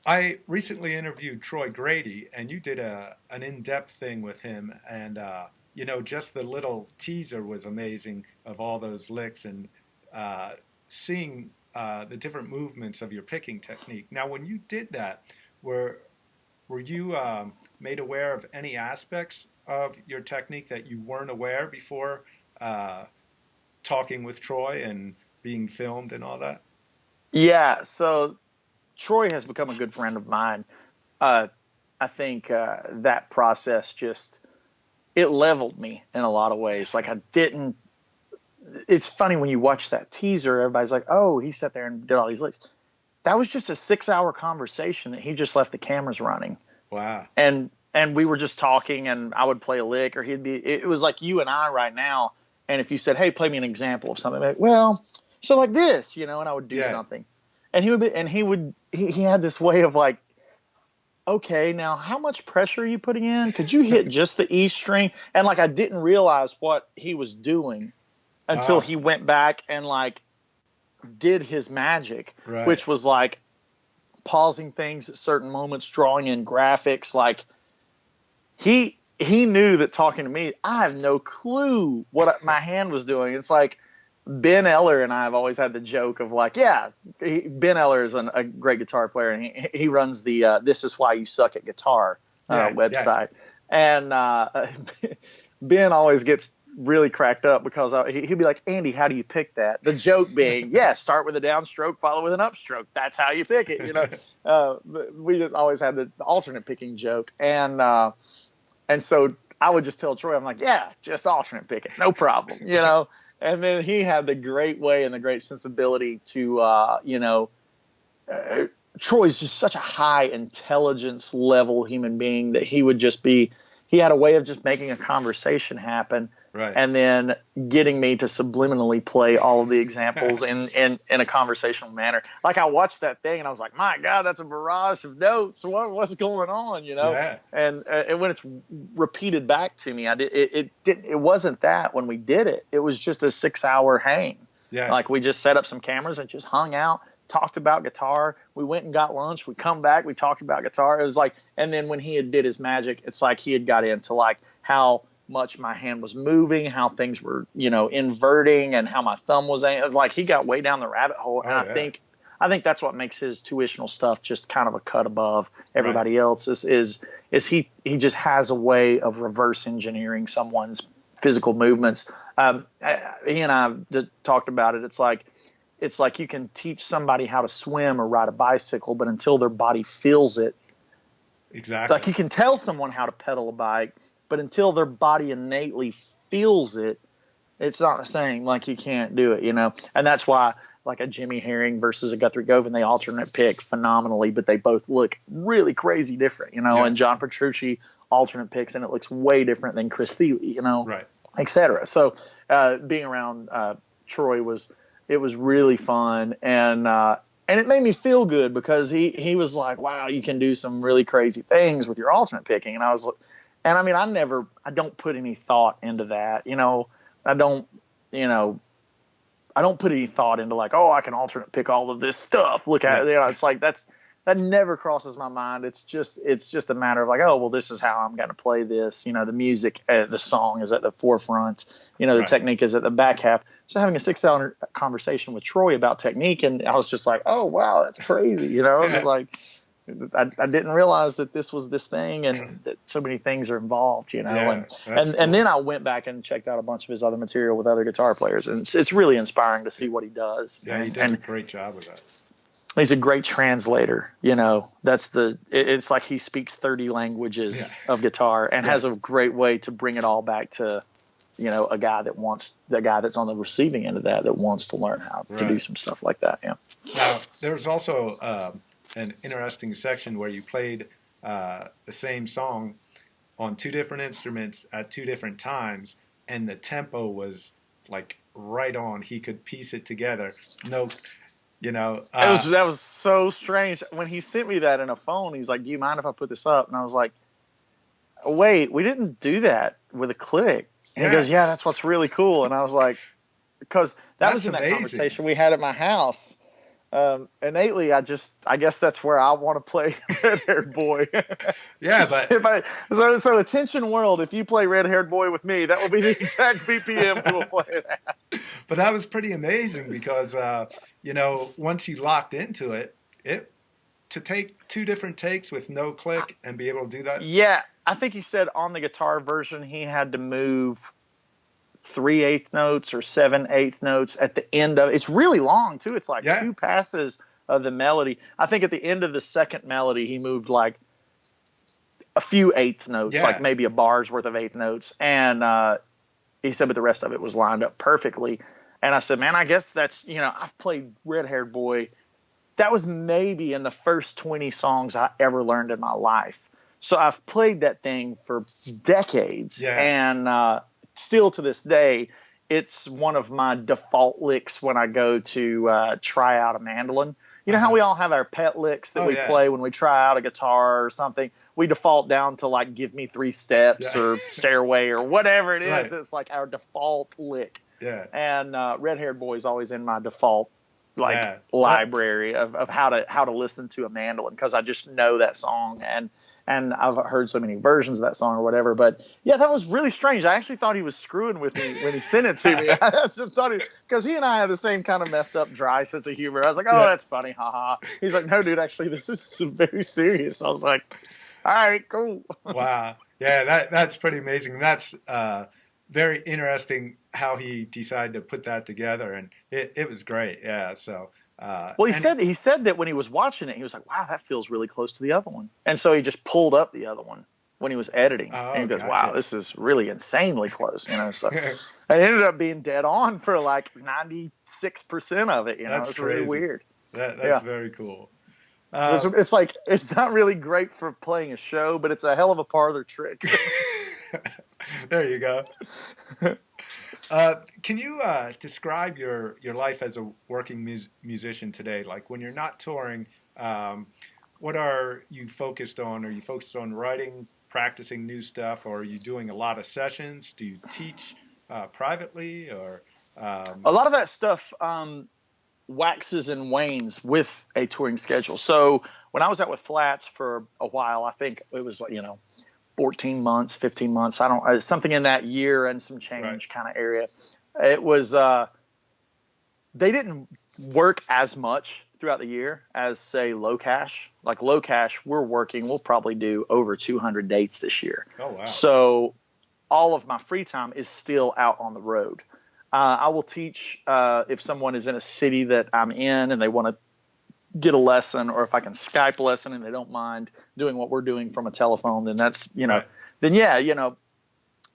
I recently interviewed Troy Grady, and you did an in-depth thing with him, and just the little teaser was amazing of all those licks and uh, seeing the different movements of your picking technique. Now, when you did that, were were you made aware of any aspects of your technique that you weren't aware before uh, talking with Troy and being filmed and all that? Yeah, so Troy has become a good friend of mine. Uh, I think that process just it leveled me in a lot of ways. Like I didn't. It's funny when you watch that teaser, everybody's like, "Oh, he sat there and did all these licks." That was just a 6 hour conversation that he just left the cameras running, Wow. and we were just talking, and I would play a lick, or he'd be. It was like you and I right now. And if you said, "Hey, play me an example of something," like, well, so like this, and I would do Yeah. something, and he had this way of like, okay, now how much pressure are you putting in? Could you hit just the E string? And like I didn't realize what he was doing until Oh, he went back and like did his magic, right. which was like pausing things at certain moments, drawing in graphics. Like he knew that talking to me, I have no clue what my hand was doing. It's like Ben Eller and I have always had the joke of like, yeah, Ben Eller is a great guitar player, and he runs the "This Is Why You Suck at Guitar" Yeah. Yeah. website. And Ben always gets really cracked up because he'd be like, "Andy, how do you pick that?" The joke being, yeah, start with a downstroke, follow with an upstroke. That's how you pick it. We always had the alternate picking joke, and so I would just tell Troy, I'm like, yeah, just alternate pick it, no problem. And then he had the great way and the great sensibility to, Troy's just such a high intelligence level human being that he had a way of just making a conversation happen, Right. and then getting me to subliminally play all of the examples in a conversational manner. Like I watched that thing and I was like, my God, that's a barrage of notes. What's going on? Yeah. And when it's repeated back to me, it wasn't that when we did it. It was just a 6 hour hang. Yeah. Like we just set up some cameras and just hung out, talked about guitar. We went and got lunch. We come back. We talked about guitar. It was like, and then when he had did his magic, it's like he had got into like how much my hand was moving, how things were, inverting, and how my thumb was like he got way down the rabbit hole. And Oh, yeah. I think that's what makes his tuitional stuff just kind of a cut above Right. everybody else is he just has a way of reverse engineering someone's physical movements. He and I talked about it. It's like you can teach somebody how to swim or ride a bicycle, but until their body feels it, Exactly. like you can tell someone how to pedal a bike, but until their body innately feels it, it's not the same. Like you can't do it. And that's why like a Jimmy Herring versus a Guthrie Govan, they alternate pick phenomenally, but they both look really crazy different, Yeah. and John Petrucci alternate picks and it looks way different than Chris Thiele, Right. etc. So being around Troy it was really fun, and it made me feel good because he was like, wow, you can do some really crazy things with your alternate picking. And I mean, I don't put any thought into that. I don't, you know, I don't put any thought into like, oh, I can alternate pick all of this stuff. Look at Yeah. it. It's like that never crosses my mind. It's just a matter of like, oh, well, this is how I'm going to play this. The music, the song is at the forefront. The Right. technique is at the back half. So having a 6 hour conversation with Troy about technique, and I was just like, oh, wow, that's crazy. Just like I didn't realize that this was this thing and that so many things are involved. Yeah. That's And then cool. I went back and checked out a bunch of his other material with other guitar players, and it's really inspiring to see what he does. Yeah, he does a And great job with that. he's a great translator. It's like he speaks 30 languages Yeah. of guitar and Yeah. has a great way to bring it all back to, the guy that's on the receiving end of that wants to learn how to do Right. some stuff like that. Yeah. Now, there was also an interesting section where you played the same song on two different instruments at two different times, and the tempo was like right on. He could piece it together. No, you know. That was so strange. When he sent me that in a phone, he's like, do you mind if I put this up? And I was like, wait, we didn't do that with a click. And he Yeah, goes, yeah, that's what's really cool. And I was like, because that that's was in that amazing. conversation we had at my house. Innately, I guess that's where I want to play Red Haired Boy. Yeah, but So Attention World, if you play Red Haired Boy with me, that will be the exact BPM we will play it at. but that was pretty amazing because once you locked into it, it to take two different takes with no click and be able to do that. Yeah, I think he said on the guitar version he had to move 3/8 notes or 7/8 notes at the end of it. It's really long too. It's like Yeah. two passes of the melody. I think at the end of the second melody he moved like a few eighth notes, Yeah. like maybe a bar's worth of eighth notes. And he said, but the rest of it was lined up perfectly. And I said, man, I guess that's, I've played Red Haired Boy. That was maybe in the first 20 songs I ever learned in my life. So I've played that thing for decades. Yeah. And still to this day, it's one of my default licks when I go to try out a mandolin. You know how we all have our pet licks that we play when we try out a guitar or something? We default down to like Give Me Three Steps or Stairway or whatever it is. Right. That's like our default lick. Yeah. And Red Haired Boy is always in my default library of how to listen to a mandolin because I just know that song and I've heard so many versions of that song or whatever. But yeah, that was really strange. I actually thought he was screwing with me when he sent it to me. I just thought because he and I have the same kind of messed up, dry sense of humor. I was like, oh, that's funny, haha. He's like, no, dude, actually, this is very serious. I was like, all right, cool. Wow. Yeah, that's pretty amazing. That's very interesting how he decided to put that together, and it was great. Yeah, so. Well, he said that when he was watching it, he was like, wow, that feels really close to the other one. And so he just pulled up the other one when he was editing. And he goes, wow, this is really insanely close. So it ended up being dead on for like 96% of it. That's it's crazy. Really weird. That's very cool. It's like, it's not really great for playing a show, but it's a hell of a parlor trick. There you go. Can you describe your life as a working musician today? Like when you're not touring, what are you focused on? Are you focused on writing, practicing new stuff, or are you doing a lot of sessions? Do you teach privately, or a lot of that stuff waxes and wanes with a touring schedule. So when I was out with Flatts for a while, I think it was 14 months, 15 months. Something in that year and some change kind of area. It was, they didn't work as much throughout the year as say LoCash. Like LoCash, we'll probably do over 200 dates this year. Oh, wow. So all of my free time is still out on the road. I will teach if someone is in a city that I'm in and they want to get a lesson, or if I can Skype a lesson and they don't mind doing what we're doing from a telephone, then that's,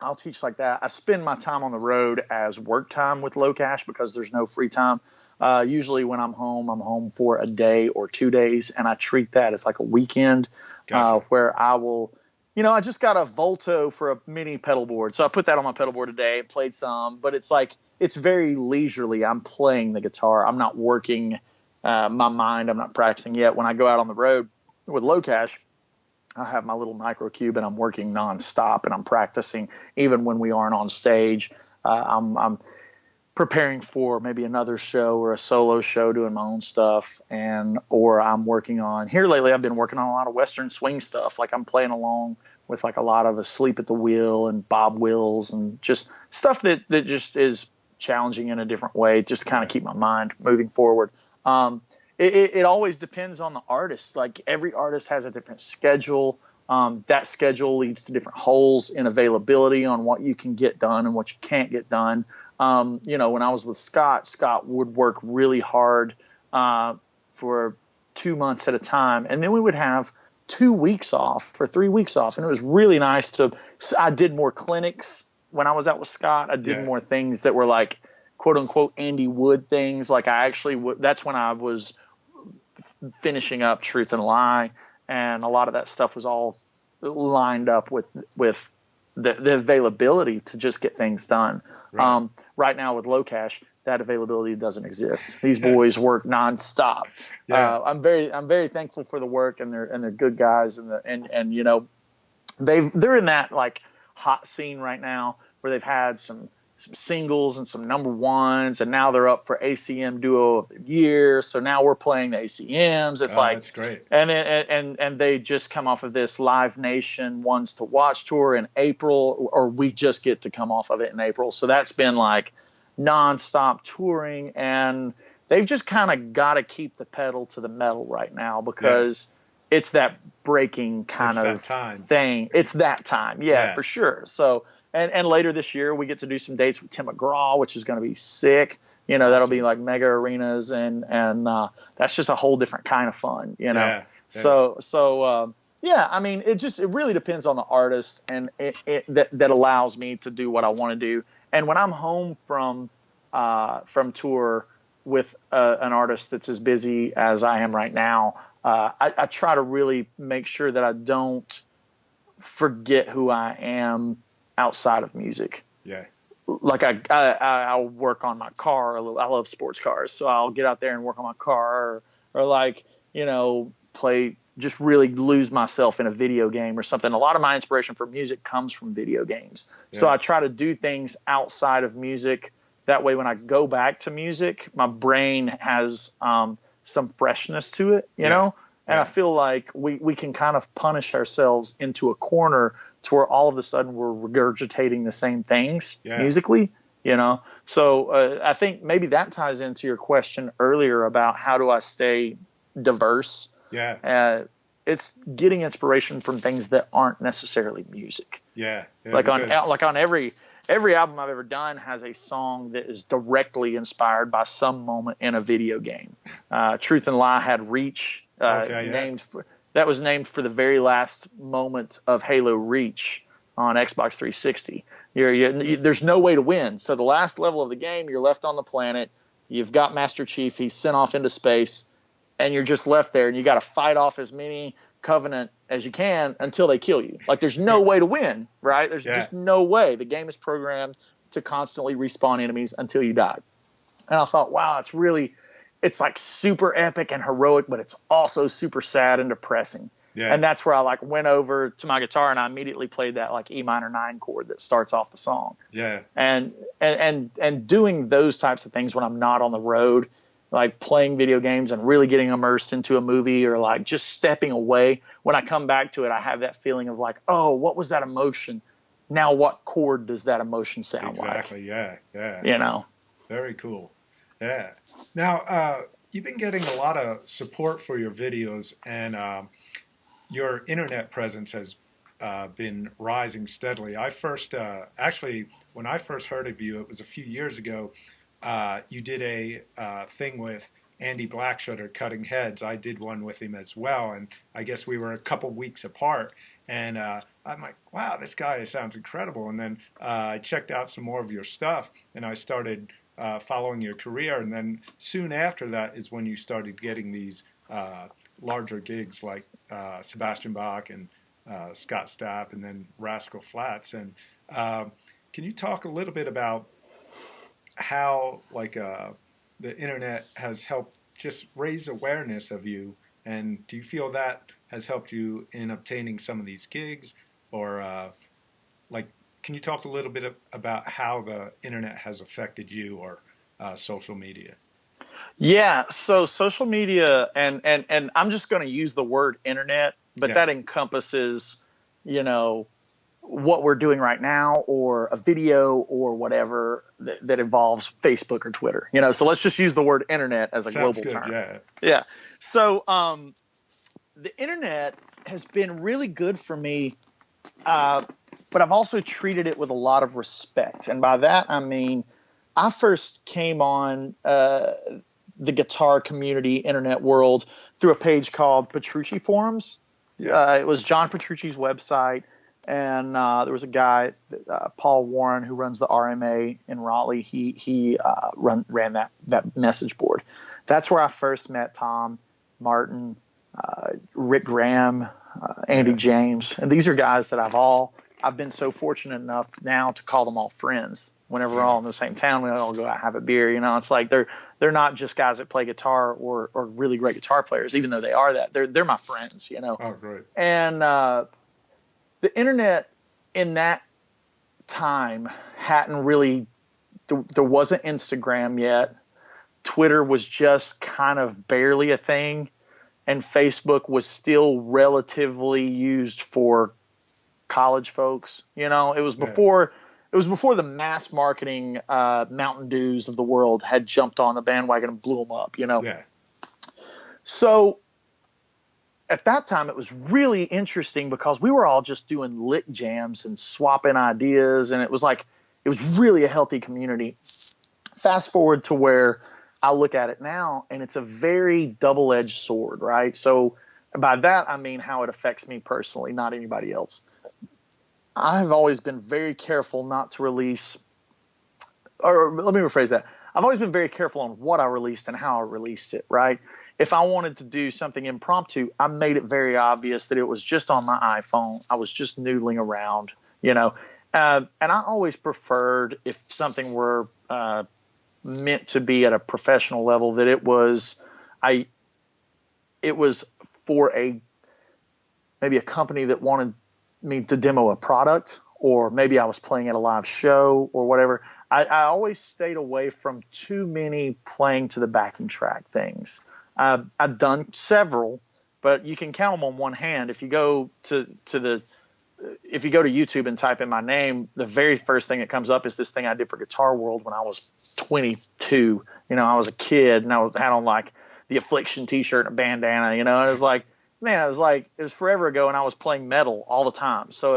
I'll teach like that. I spend my time on the road as work time with LoCash because there's no free time. Usually when I'm home for a day or 2 days, and I treat that as like a weekend. Gotcha. Where I will, I just got a Volto for a mini pedal board. So I put that on my pedal board today and played some, but it's very leisurely. I'm playing the guitar. I'm not working my mind. I'm not practicing yet. When I go out on the road with LoCash, I have my little micro cube and I'm working nonstop and I'm practicing even when we aren't on stage. I'm preparing for maybe another show or a solo show, doing my own stuff, or I'm working on here lately. I've been working on a lot of Western swing stuff. Like I'm playing along with like a lot of Asleep at the Wheel and Bob Wills and just stuff that just is challenging in a different way, just to kind of keep my mind moving forward. It always depends on the artist. Like every artist has a different schedule. That schedule leads to different holes in availability on what you can get done and what you can't get done. When I was with Scott would work really hard for 2 months at a time, and then we would have 2 weeks off or 3 weeks off, and it was really nice I did more clinics when I was out with Scott. I did more things that were like quote unquote Andy Wood things. Like I actually that's when I was finishing up Truth and Lie, and a lot of that stuff was all lined up with the availability to just get things done. Right now with LoCash, that availability doesn't exist. These boys work nonstop. I'm very thankful for the work, and they're good guys, and they're in that like hot scene right now where they've had some some singles and some number ones, and now they're up for ACM Duo of the Year. So now we're playing the ACMs. It's like, that's great. And they just come off of this Live Nation Ones to Watch tour in April, or we just get to come off of it in April. So that's been like nonstop touring, and they've just kind of got to keep the pedal to the metal right now because it's that breaking kind of thing. It's that time. Yeah, for sure. So, and later this year, we get to do some dates with Tim McGraw, which is going to be sick. You know, that'll be like mega arenas, and that's just a whole different kind of fun, you know? Yeah. I mean, it really depends on the artist, and that allows me to do what I want to do. And when I'm home from tour with an artist that's as busy as I am right now, I try to really make sure that I don't forget who I am outside of music. Yeah. Like I'll work on my car a little. I love sports cars, so I'll get out there and work on my car, or like, you know, just really lose myself in a video game or something. A lot of my inspiration for music comes from video games. Yeah. So I try to do things outside of music. That way, when I go back to music, my brain has some freshness to it, you know? And I feel like we can kind of punish ourselves into a corner to where all of a sudden we're regurgitating the same things musically, you know? So I think maybe that ties into your question earlier about how do I stay diverse? Yeah. It's getting inspiration from things that aren't necessarily music. Yeah. Like on every album I've ever done has a song that is directly inspired by some moment in a video game. Truth and Lie had Reach. That was named for the very last moment of Halo Reach on Xbox 360. There's no way to win. So the last level of the game, you're left on the planet. You've got Master Chief. He's sent off into space, and you're just left there, and you got to fight off as many Covenant as you can until they kill you. Like, there's no way to win, right? There's just no way. The game is programmed to constantly respawn enemies until you die. And I thought, wow, it's like super epic and heroic, but it's also super sad and depressing. Yeah. And that's where I like went over to my guitar and I immediately played that like E minor 9 chord that starts off the song. Yeah. And doing those types of things when I'm not on the road, like playing video games and really getting immersed into a movie, or like just stepping away. When I come back to it, I have that feeling of like, oh, what was that emotion? Now what chord does that emotion sound like? Exactly. Yeah. You know? Very cool. Yeah. Now, you've been getting a lot of support for your videos, and your internet presence has been rising steadily. I first, actually, when I first heard of you, it was a few years ago. You did a thing with Andy Blackshutter, Cutting Heads. I did one with him as well, and I guess we were a couple weeks apart. And I'm like, wow, this guy sounds incredible. And then I checked out some more of your stuff, and I started following your career. And then soon after that is when you started getting these larger gigs like Sebastian Bach and Scott Stapp, and then Rascal Flatts. And can you talk a little bit about how the internet has helped just raise awareness of you, and do you feel that has helped you in obtaining some of these gigs, or can you talk a little bit about how the internet has affected you, or social media? Yeah, so social media, and I'm just going to use the word internet, but that encompasses, what we're doing right now, or a video, or whatever that involves Facebook or Twitter. So let's just use the word internet as a global term. Yeah. So the internet has been really good for me, but I've also treated it with a lot of respect. And by that, I mean, I first came on the guitar community internet world through a page called Petrucci Forums. It was John Petrucci's website. And there was a guy, Paul Warren, who runs the RMA in Raleigh. He ran that message board. That's where I first met Tom Martin, Rick Graham, Andy James. And these are guys that I've been so fortunate enough now to call them all friends. Whenever we're all in the same town, we all go out and have a beer. It's like they're not just guys that play guitar or really great guitar players, even though they are that. They're my friends, Oh, great. And the internet in that time hadn't really there wasn't Instagram yet. Twitter was just kind of barely a thing, and Facebook was still relatively used for college folks. You know, it was Yeah. before the mass marketing Mountain Dews of the world had jumped on the bandwagon and blew them up. You know, Yeah. so at that time it was really interesting because we were all just doing lick jams and swapping ideas, and it was really a healthy community. Fast forward to where I look at it now, and it's a very double-edged sword, right? So by that I mean how it affects me personally, not anybody else. I've always been very careful not to release, or let me rephrase that. I've always been very careful on what I released and how I released it, right? If I wanted to do something impromptu, I made it very obvious that it was just on my iPhone. I was just noodling around, you know. And I always preferred, if something were meant to be at a professional level, that it was for maybe a company that wanted me to demo a product, or maybe I was playing at a live show or whatever. I always stayed away from too many playing to the backing track things. I've done several, but you can count them on one hand. If you go to YouTube and type in my name, the very first thing that comes up is this thing I did for Guitar World when I was 22. You know, I was a kid and I had on like the Affliction t-shirt and a bandana, you know, and it was like, man, it was forever ago, and I was playing metal all the time. So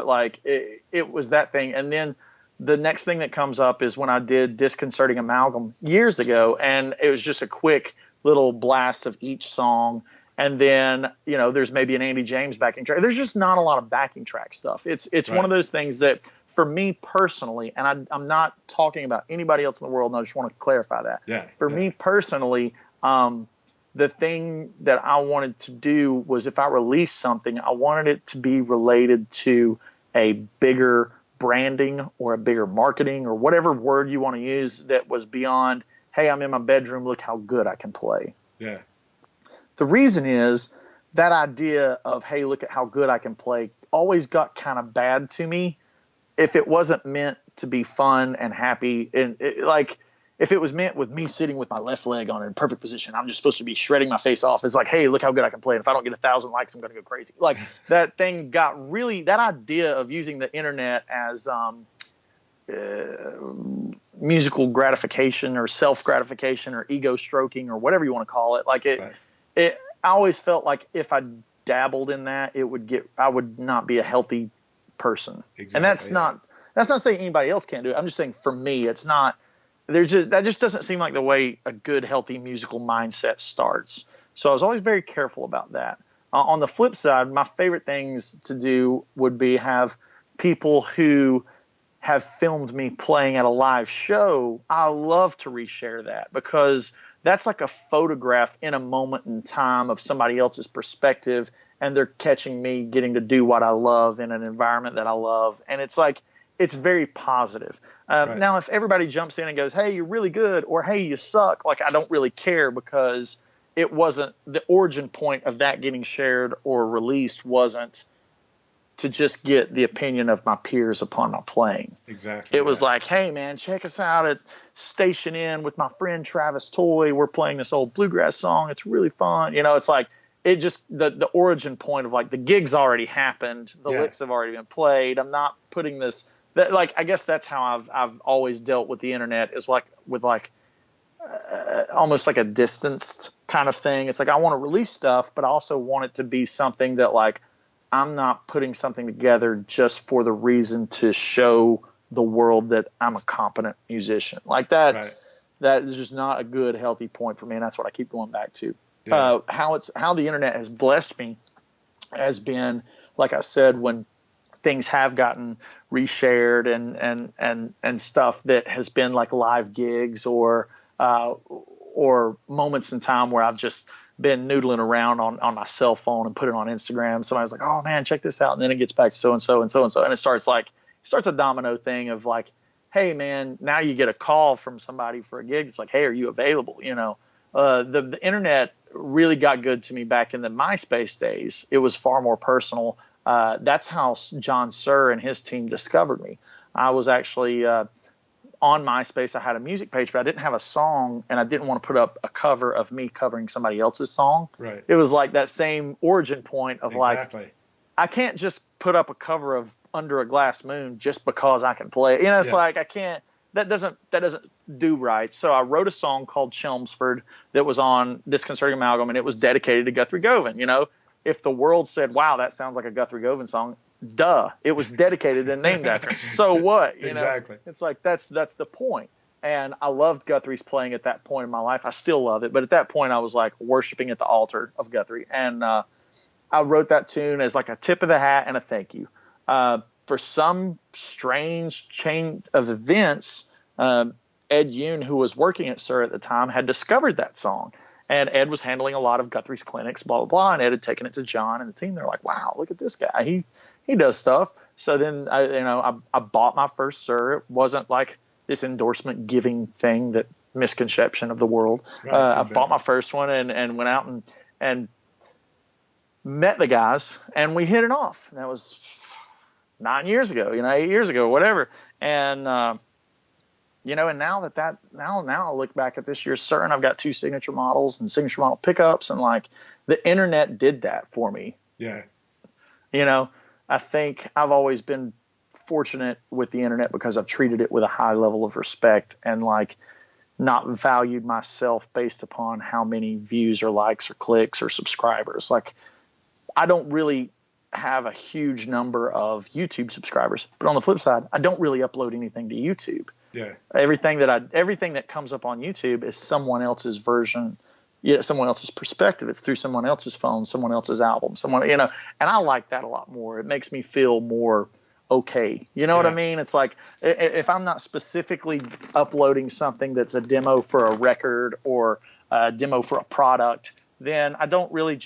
it was that thing. And then the next thing that comes up is when I did Disconcerting Amalgam years ago, and it was just a quick little blast of each song. And then, you know, there's maybe an Andy James backing track. There's just not a lot of backing track stuff. It's Right. one of those things that, for me personally, and I'm not talking about anybody else in the world, and I just want to clarify that. Yeah. For me personally, the thing that I wanted to do was, if I released something, I wanted it to be related to a bigger branding or a bigger marketing or whatever word you want to use, that was beyond, hey, I'm in my bedroom, look how good I can play. Yeah. The reason is that idea of, hey, look at how good I can play, always got kind of bad to me if it wasn't meant to be fun and happy. And if it was meant with me sitting with my left leg on in perfect position, I'm just supposed to be shredding my face off. It's like, hey, look how good I can play. And if I don't get 1,000 likes, I'm going to go crazy. Like, that thing got really, that idea of using the internet as musical gratification or self-gratification or ego stroking or whatever you want to call it. Like I always felt like if I dabbled in that, I would not be a healthy person. Exactly, and that's not saying anybody else can't do it. I'm just saying, for me, it's not. That just doesn't seem like the way a good, healthy musical mindset starts. So I was always very careful about that. On the flip side, my favorite things to do would be have people who have filmed me playing at a live show. I love to reshare that, because that's like a photograph in a moment in time of somebody else's perspective, and they're catching me getting to do what I love in an environment that I love. And it's like, it's very positive. Right. Now, if everybody jumps in and goes, hey, you're really good, or hey, you suck, like, I don't really care, because it wasn't the origin point of that getting shared or released wasn't to just get the opinion of my peers upon my playing. Exactly. It was like, hey, man, check us out at Station Inn with my friend Travis Toy. We're playing this old Bluegrass song. It's really fun. You know, it's like, it just, the origin point of, like, the gig's already happened. The licks have already been played. I'm not putting this. Like, I guess that's how I've always dealt with the internet, is like with almost like a distanced kind of thing. It's like, I want to release stuff, but I also want it to be something that, like, I'm not putting something together just for the reason to show the world that I'm a competent musician. Like that. Right. That is just not a good, healthy point for me, and that's what I keep going back to. Yeah. How the internet has blessed me has been, like I said, when things have gotten reshared and stuff that has been like live gigs or moments in time where I've just been noodling around on my cell phone and put it on Instagram. Somebody's like, oh man, check this out. And then it gets back to so-and-so and so-and-so. And it starts a domino thing of like, hey man, now you get a call from somebody for a gig. It's like, hey, are you available? You know, the internet really got good to me back in the MySpace days. It was far more personal. That's how John Suhr and his team discovered me. I was actually on MySpace, I had a music page, but I didn't have a song, and I didn't want to put up a cover of me covering somebody else's song. Right. It was like that same origin point of Exactly. like, I can't just put up a cover of Under a Glass Moon just because I can play it. You know, it's like I can't. That doesn't do right. So I wrote a song called Chelmsford that was on Disconcerting Amalgam, and it was dedicated to Guthrie Govan. You know, if the world said, "Wow, that sounds like a Guthrie Govan song," duh, it was dedicated and named after him. So what? You Exactly. know, it's like that's the point. And I loved Guthrie's playing at that point in my life. I still love it, but at that point, I was like worshiping at the altar of Guthrie, and I wrote that tune as like a tip of the hat and a thank you. For some strange chain of events, Ed Yoon, who was working at SUR at the time, had discovered that song. And Ed was handling a lot of Guthrie's clinics, blah, blah, blah. And Ed had taken it to John and the team. They're like, wow, look at this guy. He does stuff. So then, I bought my first SUR. It wasn't like this endorsement giving thing, that misconception of the world. Right, exactly. I bought my first one and went out and met the guys, and we hit it off. That was 9 years ago, 8 years ago, whatever. And, and now I look back at this year's SUR, and I've got 2 signature models and signature model pickups, and like the internet did that for me. Yeah. I think I've always been fortunate with the internet because I've treated it with a high level of respect and like not valued myself based upon how many views or likes or clicks or subscribers. Like, I don't really have a huge number of YouTube subscribers, but on the flip side, I don't really upload anything to YouTube. Yeah. Everything that comes up on YouTube is someone else's version, someone else's perspective. It's through someone else's phone, someone else's album, and I like that a lot more. It makes me feel more okay. You know what I mean? It's like, if I'm not specifically uploading something that's a demo for a record or a demo for a product, then I don't really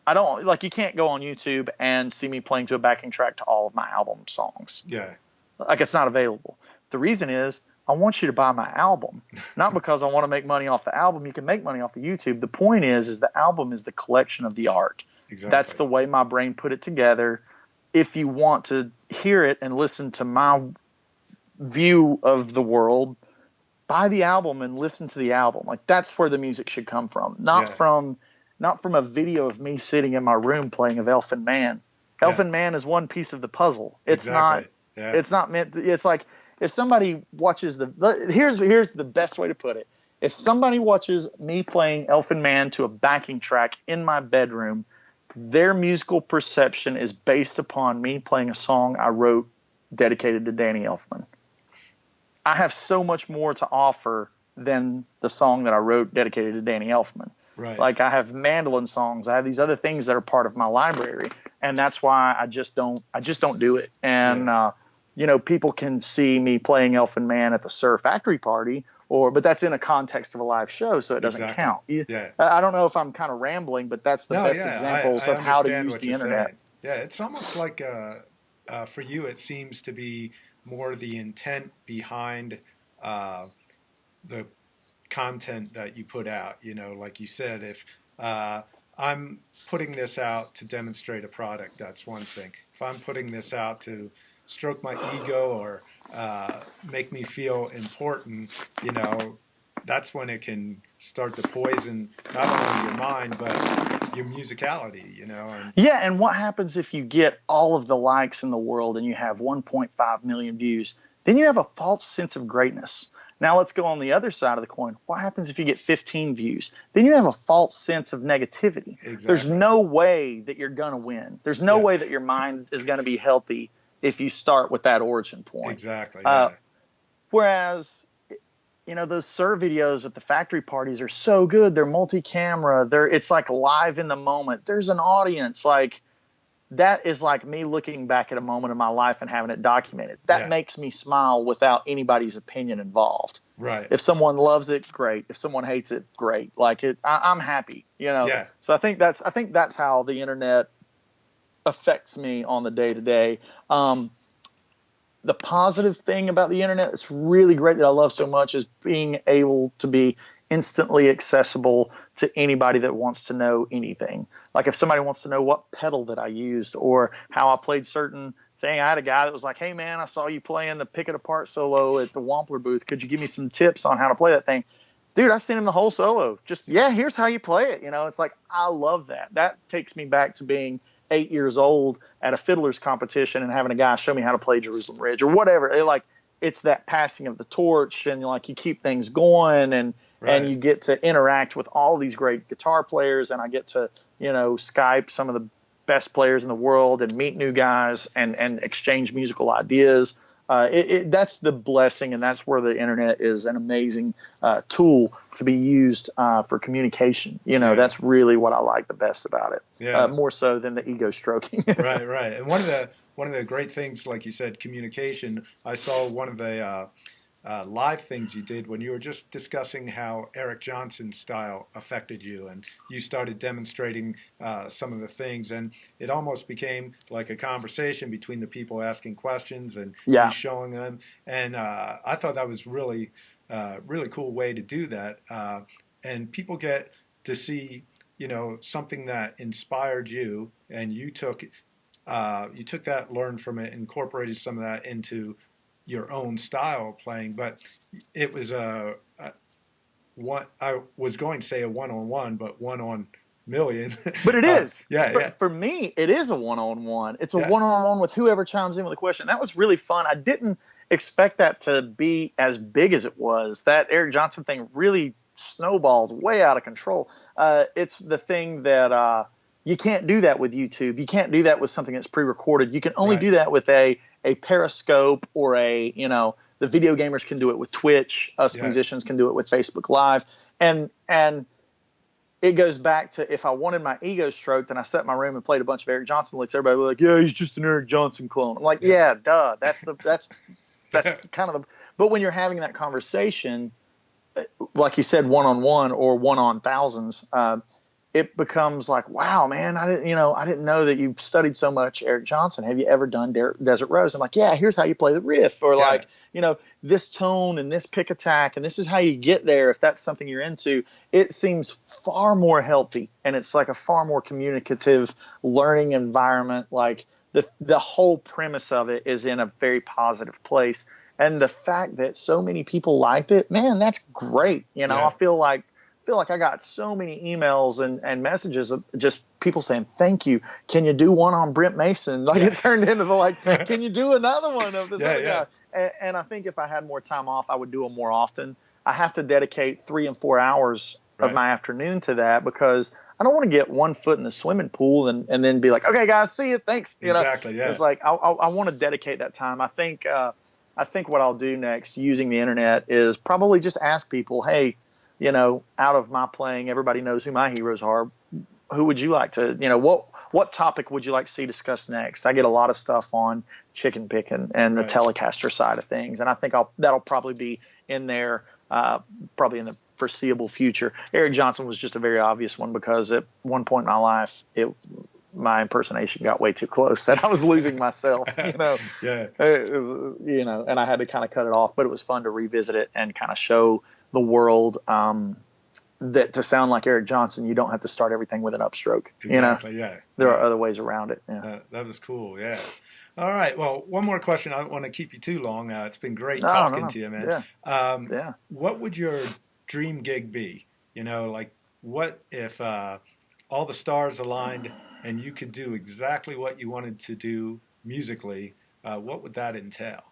I don't like, you can't go on YouTube and see me playing to a backing track to all of my album songs. Yeah. Like, it's not available. The reason is I want you to buy my album, not because I want to make money off the album. You can make money off of YouTube. The point is the album is the collection of the art. Exactly. That's the way my brain put it together. If you want to hear it and listen to my view of the world, buy the album and listen to the album. Like, that's where the music should come from, not from a video of me sitting in my room playing of Elfin Man. Elfin Man is one piece of the puzzle. It's not. Yeah. It's not meant to, it's like, if somebody watches here's the best way to put it. If somebody watches me playing Elfin Man to a backing track in my bedroom, their musical perception is based upon me playing a song I wrote dedicated to Danny Elfman. I have so much more to offer than the song that I wrote dedicated to Danny Elfman. Right. Like, I have mandolin songs. I have these other things that are part of my library, and that's why I just don't do it. And people can see me playing Elfin Man at the SUR factory party, but that's in a context of a live show, so it doesn't count. I don't know if I'm kind of rambling, but that's the best examples of how to use the internet. Saying. Yeah, it's almost like for you, it seems to be more the intent behind the content that you put out. Like you said, if I'm putting this out to demonstrate a product, that's one thing. If I'm putting this out to stroke my ego or make me feel important, that's when it can start to poison not only your mind but your musicality, And what happens if you get all of the likes in the world and you have 1.5 million views? Then you have a false sense of greatness. Now let's go on the other side of the coin. What happens if you get 15 views? Then you have a false sense of negativity. Exactly. There's no way that you're going to win. There's no way that your mind is going to be healthy if you start with that origin point. Exactly. Whereas, those SUR videos at the factory parties are so good. They're multi-camera. It's like live in the moment. There's an audience. Like, that is like me looking back at a moment of my life and having it documented. That makes me smile without anybody's opinion involved. Right. If someone loves it, great. If someone hates it, great. Like, I'm happy. Yeah. So I think that's how the internet affects me on the day to day. The positive thing about the internet that's really great that I love so much is being able to be instantly accessible to anybody that wants to know anything. Like, if somebody wants to know what pedal that I used or how I played certain thing. I had a guy that was like, "Hey man, I saw you playing the Pick It Apart solo at the Wampler booth. Could you give me some tips on how to play that thing?" Dude, I sent him the whole solo. Just, yeah, here's how you play it. It's like, I love that. That takes me back to being 8 years old at a fiddler's competition and having a guy show me how to play Jerusalem Ridge or whatever. It's that passing of the torch, and like you keep things going, and you get to interact with all these great guitar players, and I get to, Skype some of the best players in the world and meet new guys and exchange musical ideas. That's the blessing, and that's where the internet is an amazing tool to be used for communication. That's really what I like the best about it. Yeah. More so than the ego stroking. Right. And one of the great things, like you said, communication. I saw one of the live things you did when you were just discussing how Eric Johnson's style affected you, and you started demonstrating some of the things, and it almost became like a conversation between the people asking questions and you showing them. And I thought that was really cool way to do that, and people get to see something that inspired you, and you took that, learned from it, incorporated some of that into your own style of playing. But it was I was going to say a one-on-one, but one-on-million. But it is. Yeah. For me, it is a one-on-one. It's a one-on-one with whoever chimes in with a question. That was really fun. I didn't expect that to be as big as it was. That Eric Johnson thing really snowballed way out of control. It's the thing that you can't do that with YouTube. You can't do that with something that's pre-recorded. You can only do that with a Periscope or the video gamers can do it with Twitch. Us musicians can do it with Facebook Live. And it goes back to, if I wanted my ego stroked and I sat in my room and played a bunch of Eric Johnson licks, everybody would be like, yeah, he's just an Eric Johnson clone. I'm like, yeah, duh. That's kind of but when you're having that conversation, like you said, one-on-one or one-on-thousands, it becomes like, wow, man, I didn't know that you studied so much Eric Johnson. Have you ever done Desert Rose? I'm like, yeah, here's how you play the riff, or like, this tone and this pick attack, and this is how you get there if that's something you're into. It seems far more healthy, and it's like a far more communicative learning environment. Like the whole premise of it is in a very positive place. And the fact that so many people liked it, man, that's great. I feel like I got so many emails and messages of just people saying, thank you. Can you do one on Brent Mason? Like it turned into can you do another one of this other guy? And I think if I had more time off, I would do them more often. I have to dedicate 3 and 4 hours of my afternoon to that, because I don't want to get one foot in the swimming pool and then be like, okay, guys, see you. Thanks. Exactly. Yeah. It's like, I want to dedicate that time. I think what I'll do next using the internet is probably just ask people, hey, out of my playing, everybody knows who my heroes are. Who would you like to, what topic would you like to see discussed next? I get a lot of stuff on chicken picking and the Telecaster side of things. And I think that'll probably be in there, probably in the foreseeable future. Eric Johnson was just a very obvious one, because at one point in my life, my impersonation got way too close and I was losing myself, It was, and I had to kind of cut it off, but it was fun to revisit it and kind of show the world that to sound like Eric Johnson, you don't have to start everything with an upstroke. Exactly. There are other ways around it. That was cool. Yeah. All right. Well, one more question. I don't want to keep you too long. It's been great talking to you, man. What would your dream gig be? Like, what if all the stars aligned and you could do exactly what you wanted to do musically? What would that entail?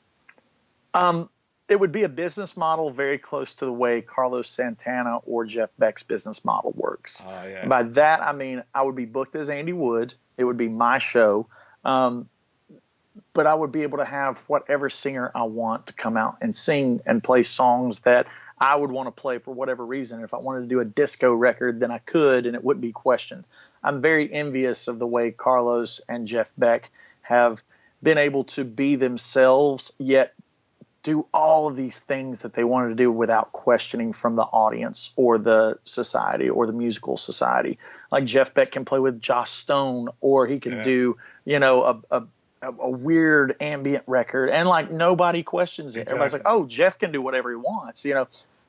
It would be a business model very close to the way Carlos Santana or Jeff Beck's business model works. By that, I mean, I would be booked as Andy Wood. It would be my show. But I would be able to have whatever singer I want to come out and sing and play songs that I would want to play for whatever reason. If I wanted to do a disco record, then I could, and it wouldn't be questioned. I'm very envious of the way Carlos and Jeff Beck have been able to be themselves, yet do all of these things that they wanted to do without questioning from the audience or the society or the musical society. Like Jeff Beck can play with Joss Stone, or he can do, a weird ambient record, and like nobody questions it. Exactly. Everybody's like, oh, Jeff can do whatever he wants.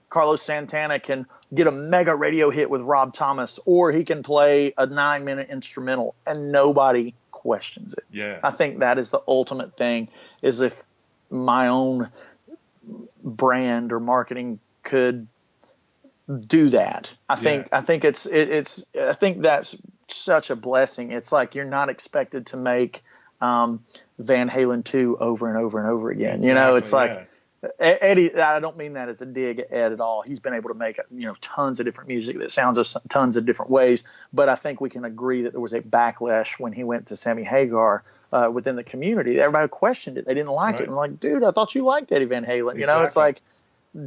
Carlos Santana can get a mega radio hit with Rob Thomas, or he can play a 9-minute instrumental and nobody questions it. Yeah. I think that is the ultimate thing, is if my own brand or marketing could do that. I think that's such a blessing. It's like you're not expected to make Van Halen 2 over and over and over again. Exactly, you know, it's like Eddie, I don't mean that as a dig at Ed at all. He's been able to make, tons of different music that sounds tons of different ways. But I think we can agree that there was a backlash when he went to Sammy Hagar within the community. Everybody questioned it. They didn't like it. And like, dude, I thought you liked Eddie Van Halen. Exactly. You know, it's like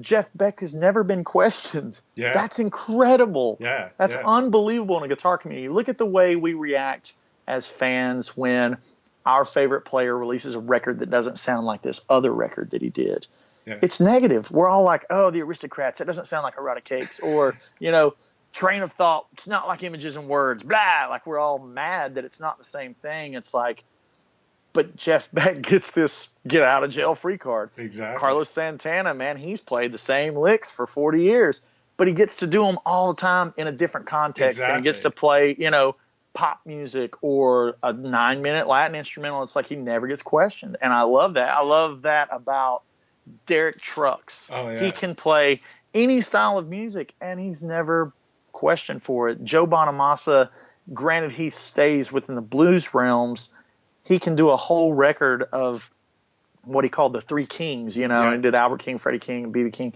Jeff Beck has never been questioned. Yeah. That's incredible. Yeah. That's unbelievable in a guitar community. Look at the way we react as fans when our favorite player releases a record that doesn't sound like this other record that he did. Yeah. It's negative. We're all like, oh, the Aristocrats, that doesn't sound like Erotic Cakes. Or, Train of Thought, it's not like Images and Words, blah. Like, we're all mad that it's not the same thing. It's like, but Jeff Beck gets this get out of jail free card. Exactly. Carlos Santana, man, he's played the same licks for 40 years, but he gets to do them all the time in a different context. Exactly. And he gets to play, pop music or a 9-minute Latin instrumental. It's like he never gets questioned. And I love that. I love that about Derek Trucks. Oh, yeah. He can play any style of music and he's never questioned for it. Joe Bonamassa, granted he stays within the blues realms, he can do a whole record of what he called the Three Kings, and did Albert King, Freddie King, and B.B. King.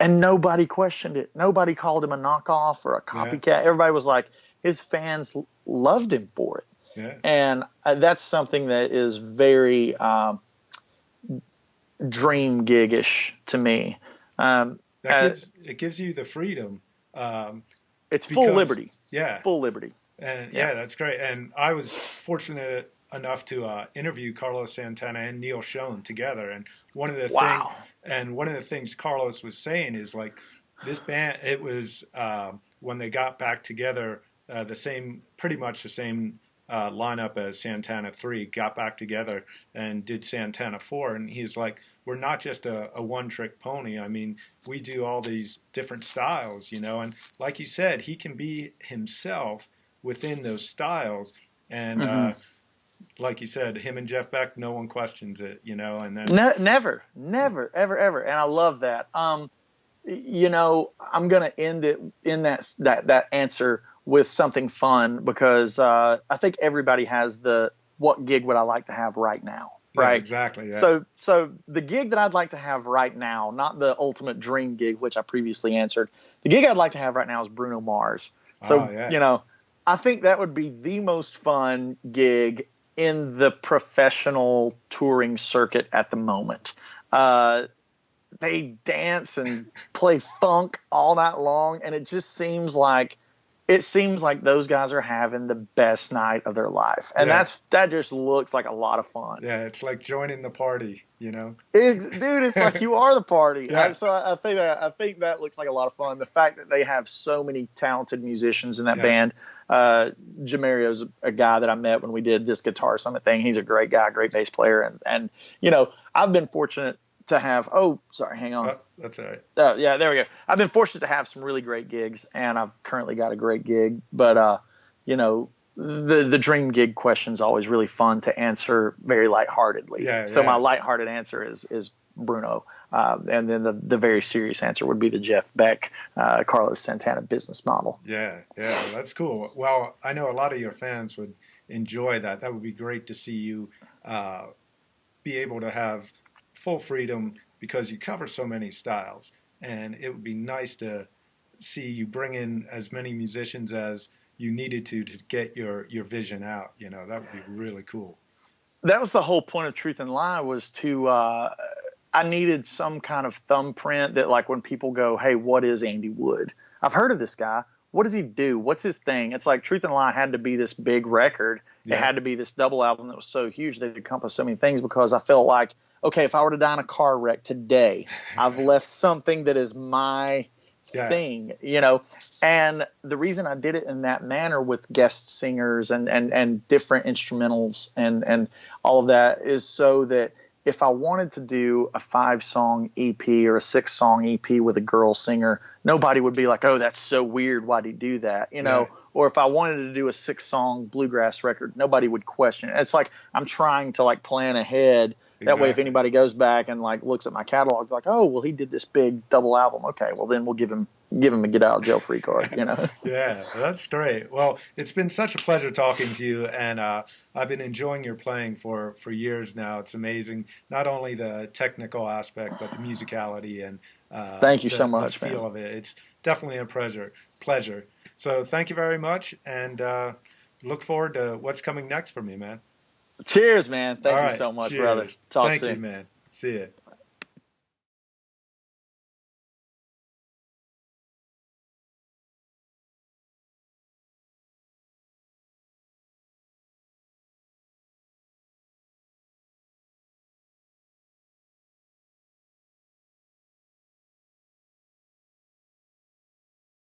And nobody questioned it. Nobody called him a knockoff or a copycat. Yeah. Everybody was like, his fans loved him for it. Yeah. And that's something that is very dream gig-ish to me. It gives you the freedom. It's full liberty. Yeah. Full liberty. And that's great. And I was fortunate enough to interview Carlos Santana and Neil Schon together. And one of the things Carlos was saying is like this band, it was when they got back together, pretty much the same lineup as Santana 3 got back together and did Santana 4. And he's like, we're not just a one-trick pony. I mean, we do all these different styles, and like you said, he can be himself within those styles. And like you said, him and Jeff Beck, no one questions it, and then never, ever. And I love that. I'm going to end it in that answer with something fun, because I think everybody has what gig would I like to have right now, right? Yeah, exactly. Yeah. So the gig that I'd like to have right now, not the ultimate dream gig, which I previously answered, the gig I'd like to have right now is Bruno Mars. So, I think that would be the most fun gig in the professional touring circuit at the moment. They dance and play funk all night long, and it just seems like those guys are having the best night of their life. And that just looks like a lot of fun. Yeah, it's like joining the party, Dude, it's like you are the party. Yeah. So I think that looks like a lot of fun. The fact that they have so many talented musicians in that band. Jamario's a guy that I met when we did this Guitar Summit thing. He's a great guy, great bass player. And I've been fortunate to have, hang on. That's all right. Yeah, there we go. I've been fortunate to have some really great gigs, and I've currently got a great gig. But, the dream gig question is always really fun to answer very lightheartedly. So my lighthearted answer is Bruno. And then the very serious answer would be the Jeff Beck, Carlos Santana business model. Yeah, that's cool. Well, I know a lot of your fans would enjoy that. That would be great to see you be able to have full freedom, because you cover so many styles, and it would be nice to see you bring in as many musicians as you needed to get your vision out. That would be really cool. That was the whole point of Truth and Lie, was to I needed some kind of thumbprint that, like, when people go, hey, what is Andy Wood? I've heard of this guy. What does he do? What's his thing? It's like Truth and Lie had to be this big record. Yeah. It had to be this double album that was so huge that it encompassed so many things, because I felt like, okay, if I were to die in a car wreck today, I've left something that is my thing, And the reason I did it in that manner with guest singers and different instrumentals and all of that is so that if I wanted to do a 5-song EP or a 6-song EP with a girl singer, nobody would be like, oh, that's so weird. Why'd he do that? You know, or if I wanted to do a 6-song bluegrass record, nobody would question it. It's like I'm trying to like plan ahead. That way, if anybody goes back and like looks at my catalog, like, oh, well, he did this big double album. Okay, well, then we'll give him a get out of jail free card. You know. Yeah, that's great. Well, it's been such a pleasure talking to you, and I've been enjoying your playing for years now. It's amazing, not only the technical aspect, but the musicality and thank you so much, the feel man. of it. It's definitely a pleasure. So thank you very much, and look forward to what's coming next for me, man. Cheers, man. Thank All you right, so much, cheers. brother. Talk soon. Thank you, man. See ya.